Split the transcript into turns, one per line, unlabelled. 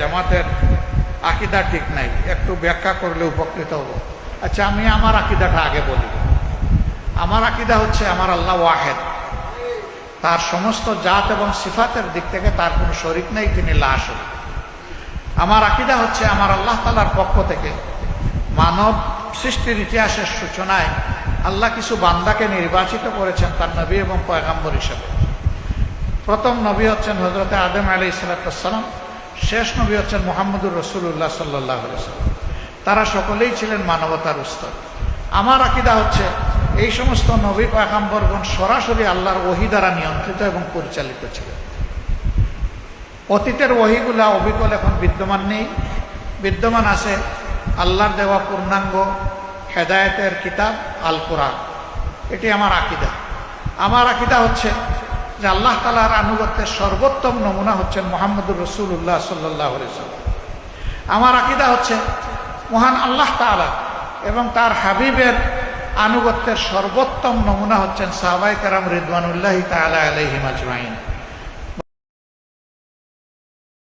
জামাতের আকীদা ঠিক নাই, একটু ব্যাখ্যা করলে উপকৃত হব। আচ্ছা, আমি আমার আকীদাটা আগে বলি। আমার আকীদা হচ্ছে আমার আল্লাহ ওয়াহেদ, তার সমস্ত জাত এবং সিফাতের দিক থেকে তার কোনো শরীক নেই, তিনি লা শরীক। আমার আকীদা হচ্ছে আমার আল্লাহ তাআলার পক্ষ থেকে মানব সৃষ্টির ইতিহাসের সূচনায় আল্লাহ কিছু বান্দাকে নির্বাচিত করেছেন তার নবী এবং পয়গম্বর হিসেবে। প্রথম নবী হচ্ছেন হযরত আদম আলাইহিস সালাম, শেষ নবী হচ্ছেন মুহাম্মদুর রাসূলুল্লাহ সাল্লাল্লাহু আলাইহি ওয়াসাল্লাম। তারা সকলেই ছিলেন মানবতার উস্তাদ। আমার আকীদা হচ্ছে এই সমস্ত নবী পয়গম্বরগণ সরাসরি আল্লাহর ওহী দ্বারা নিয়ন্ত্রিত এবং পরিচালিত ছিলেন। অতীতের ওহীগুলা অবিকল এখন বিদ্যমান নেই, বিদ্যমান আছে আল্লাহর দেওয়া পূর্ণাঙ্গ হেদায়েতের কিতাব আল কোরআন। এটি আমার আকীদা। আমার আকীদা হচ্ছে যে আল্লাহ তাআলার আনুগত্যের সর্বোত্তম নমুনা হচ্ছেন মুহাম্মদুর রাসূলুল্লাহ সাল্লাল্লাহু আলাইহি ওয়াসাল্লাম। আমার আকীদা হচ্ছে মহান আল্লাহ তাআলা এবং তার হাবিবের আনুগত্যের সর্বোত্তম নমুনা হচ্ছেন সাহাবায়ে কেরাম রিদওয়ানুল্লাহি তাআলা আলাইহিম আজমাইন।